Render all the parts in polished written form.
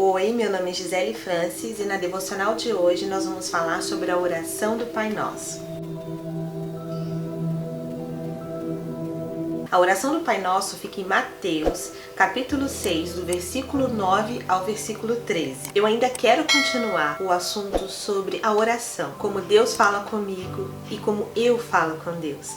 Oi, meu nome é Gisele Francis e na devocional de hoje nós vamos falar sobre a oração do Pai Nosso. A oração do Pai Nosso fica em Mateus, capítulo 6, do versículo 9 ao versículo 13. Eu ainda quero continuar o assunto sobre a oração, como Deus fala comigo e como eu falo com Deus.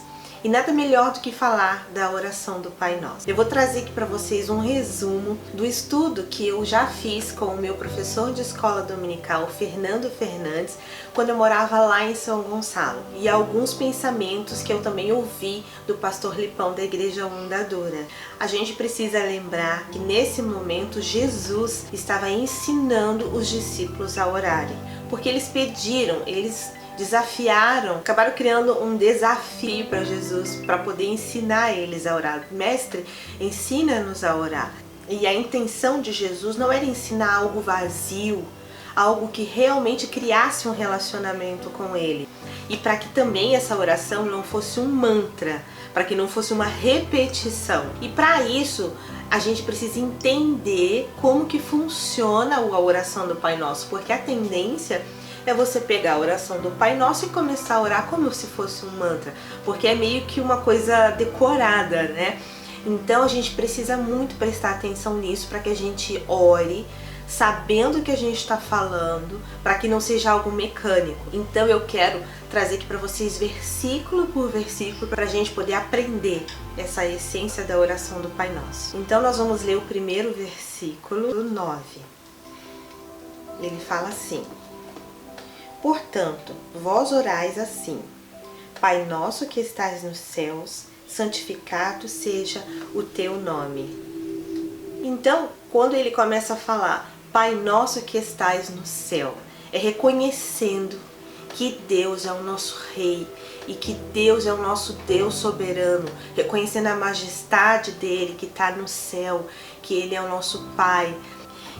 E nada melhor do que falar da oração do Pai Nosso. Eu vou trazer aqui para vocês um resumo do estudo que eu já fiz com o meu professor de escola dominical, Fernando Fernandes, quando eu morava lá em São Gonçalo. E alguns pensamentos que eu também ouvi do pastor Lipão da Igreja Ondadora. A gente precisa lembrar que nesse momento Jesus estava ensinando os discípulos a orarem. Porque eles pediram, eles desafiaram, acabaram criando um desafio para Jesus, para poder ensinar eles a orar. Mestre, ensina-nos a orar. E a intenção de Jesus não era ensinar algo vazio, algo que realmente criasse um relacionamento com ele. E para que também essa oração não fosse um mantra, para que não fosse uma repetição. E para isso, a gente precisa entender como que funciona a oração do Pai Nosso, porque a tendência é você pegar a oração do Pai Nosso e começar a orar como se fosse um mantra, porque é meio que uma coisa decorada, né? Então a gente precisa muito prestar atenção nisso para que a gente ore sabendo o que a gente está falando, para que não seja algo mecânico. Então eu quero trazer aqui para vocês versículo por versículo para a gente poder aprender essa essência da oração do Pai Nosso. Então nós vamos ler o primeiro versículo, 9. Ele fala assim: Portanto, vós orais assim: Pai nosso que estás nos céus, santificado seja o teu nome. Então, quando ele começa a falar Pai nosso que estás no céu, é reconhecendo que Deus é o nosso Rei e que Deus é o nosso Deus soberano, reconhecendo a majestade dele que está no céu, que ele é o nosso Pai.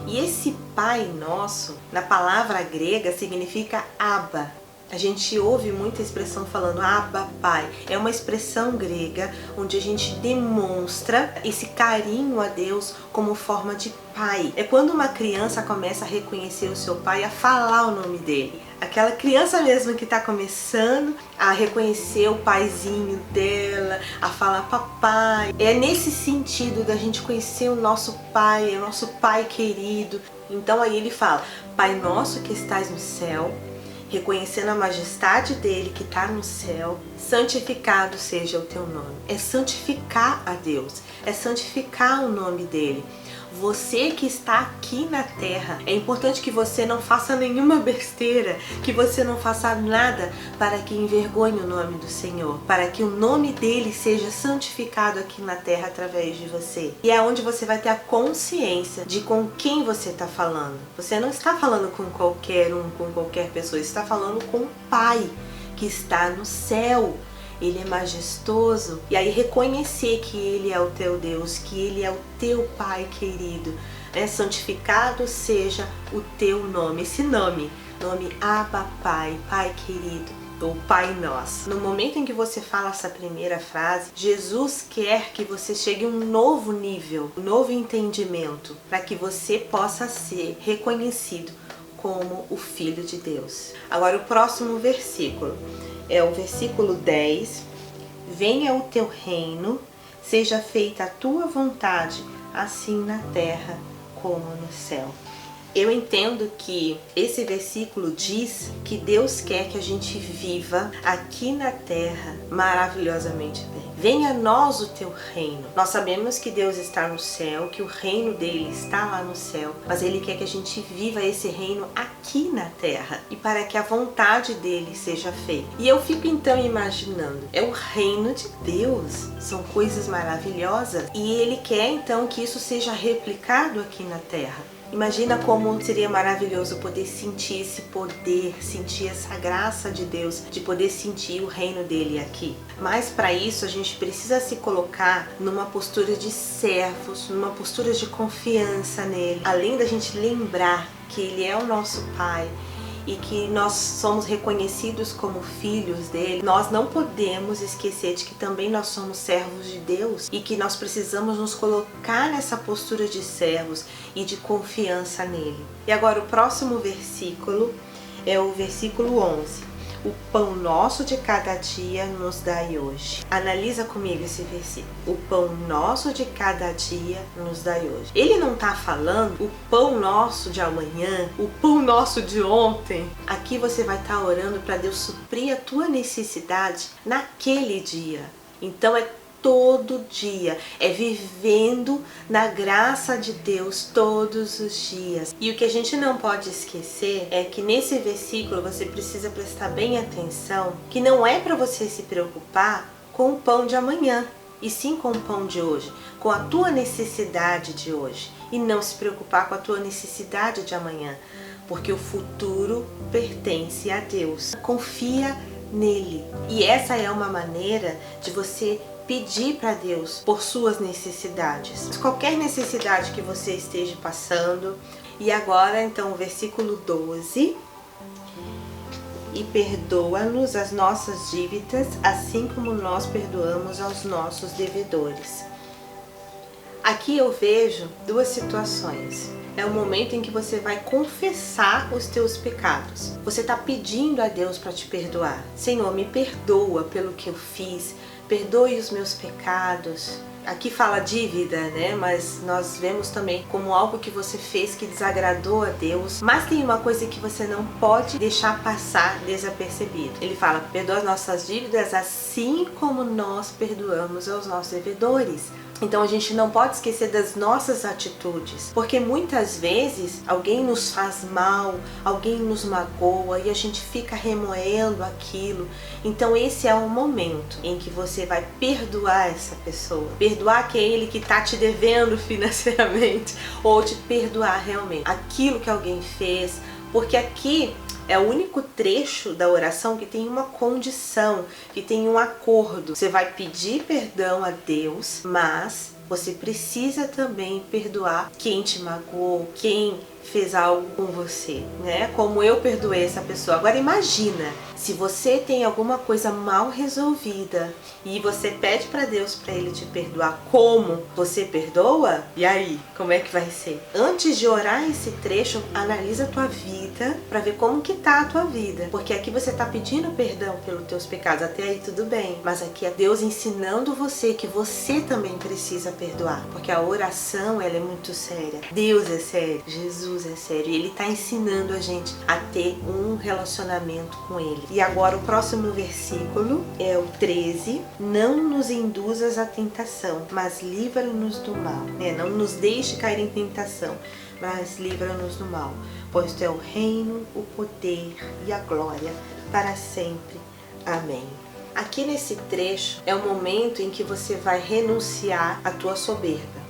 E esse Pai Nosso, na palavra grega, significa Abba. A gente ouve muita expressão falando Abba, Pai. É uma expressão grega onde a gente demonstra esse carinho a Deus como forma de pai. É quando uma criança começa a reconhecer o seu pai, a falar o nome dele. Aquela criança mesmo que está começando a reconhecer o paizinho dela, a falar papai. É nesse sentido da gente conhecer o nosso pai, o nosso pai querido. Então aí ele fala: Pai nosso que estás no céu, reconhecendo a majestade dele que está no céu, santificado seja o teu nome. É santificar a Deus, é santificar o nome dele. Você que está aqui na terra, é importante que você não faça nenhuma besteira, que você não faça nada para que envergonhe o nome do Senhor, para que o nome dele seja santificado aqui na terra através de você. E é onde você vai ter a consciência de com quem você está falando. Você não está falando com qualquer um, com qualquer pessoa, você está falando com o Pai que está no céu. Ele é majestoso. E aí reconhecer que Ele é o teu Deus, que Ele é o teu Pai querido. Santificado seja o teu nome. Esse nome Abba Pai, Pai querido, ou Pai Nosso. No momento em que você fala essa primeira frase, Jesus quer que você chegue a um novo nível, um novo entendimento, para que você possa ser reconhecido como o Filho de Deus. Agora o próximo versículo é o versículo 10. Venha o teu reino, seja feita a tua vontade, assim na terra como no céu. Eu entendo que esse versículo diz que Deus quer que a gente viva aqui na terra maravilhosamente bem. Venha a nós o teu reino. Nós sabemos que Deus está no céu, que o reino dele está lá no céu, mas ele quer que a gente viva esse reino aqui na terra e para que a vontade dele seja feita. E eu fico então imaginando, é o reino de Deus, são coisas maravilhosas e ele quer então que isso seja replicado aqui na terra. Imagina como seria maravilhoso poder sentir esse poder, sentir essa graça de Deus, de poder sentir o reino dele aqui. Mas para isso a gente precisa se colocar numa postura de servos, numa postura de confiança nele. Além da gente lembrar que ele é o nosso Pai e que nós somos reconhecidos como filhos dele, nós não podemos esquecer de que também nós somos servos de Deus e que nós precisamos nos colocar nessa postura de servos e de confiança nele. E agora o próximo versículo é o versículo 11. O pão nosso de cada dia nos dai hoje. Analisa comigo esse versículo. O pão nosso de cada dia nos dai hoje. Ele não está falando o pão nosso de amanhã, o pão nosso de ontem. Aqui você vai estar orando para Deus suprir a tua necessidade naquele dia. Então é todo dia, é vivendo na graça de Deus todos os dias. E o que a gente não pode esquecer é que nesse versículo você precisa prestar bem atenção que não é para você se preocupar com o pão de amanhã, e sim com o pão de hoje, com a tua necessidade de hoje, e não se preocupar com a tua necessidade de amanhã, porque o futuro pertence a Deus. Confia nele. E essa é uma maneira de você pedir para Deus por suas necessidades, qualquer necessidade que você esteja passando. E agora então o versículo 12: e perdoa-nos as nossas dívidas, assim como nós perdoamos aos nossos devedores. Aqui eu vejo duas situações. É o momento em que você vai confessar os teus pecados. Você está pedindo a Deus para te perdoar. Senhor, me perdoa pelo que eu fiz, perdoe os meus pecados. Aqui fala dívida, né? Mas nós vemos também como algo que você fez que desagradou a Deus. Mas tem uma coisa que você não pode deixar passar desapercebido. Ele fala, perdoa as nossas dívidas assim como nós perdoamos aos nossos devedores. Então a gente não pode esquecer das nossas atitudes, porque muitas vezes alguém nos faz mal, alguém nos magoa e a gente fica remoendo aquilo. Então esse é o momento em que você vai perdoar essa pessoa, perdoar aquele que está te devendo financeiramente, ou te perdoar realmente aquilo que alguém fez, porque aqui é o único trecho da oração que tem uma condição, que tem um acordo. Você vai pedir perdão a Deus, mas você precisa também perdoar quem te magoou, quem fez algo com você, né? Como eu perdoei essa pessoa. Agora imagina, se você tem alguma coisa mal resolvida e você pede para Deus para ele te perdoar, como você perdoa? E aí, como é que vai ser? Antes de orar esse trecho, analisa a tua vida para ver como que tá a tua vida, porque aqui você tá pedindo perdão pelos teus pecados, até aí tudo bem, mas aqui é Deus ensinando você que você também precisa perdoar, porque a oração ela é muito séria. Deus é sério, Jesus é sério, e ele tá ensinando a gente a ter um relacionamento com ele. E agora o próximo versículo é o 13: não nos induzas à tentação, mas livra-nos do mal. Não nos deixe cair em tentação, mas livra-nos do mal, pois tu é o reino, o poder e a glória para sempre. Amém. Aqui nesse trecho é o momento em que você vai renunciar à tua soberba.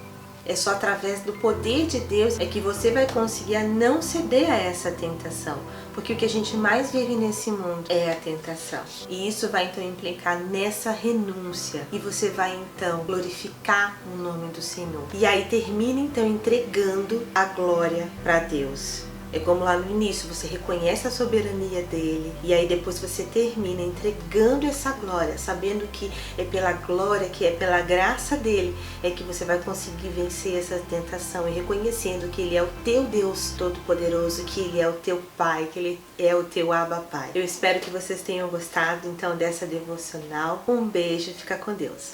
É só através do poder de Deus é que você vai conseguir não ceder a essa tentação. Porque o que a gente mais vive nesse mundo é a tentação. E isso vai então implicar nessa renúncia. E você vai então glorificar o nome do Senhor. E aí termina então entregando a glória para Deus. É como lá no início, você reconhece a soberania dele e aí depois você termina entregando essa glória, sabendo que é pela glória, que é pela graça dele, é que você vai conseguir vencer essa tentação e reconhecendo que ele é o teu Deus Todo-Poderoso, que ele é o teu Pai, que ele é o teu Abba Pai. Eu espero que vocês tenham gostado então dessa devocional. Um beijo, fica com Deus.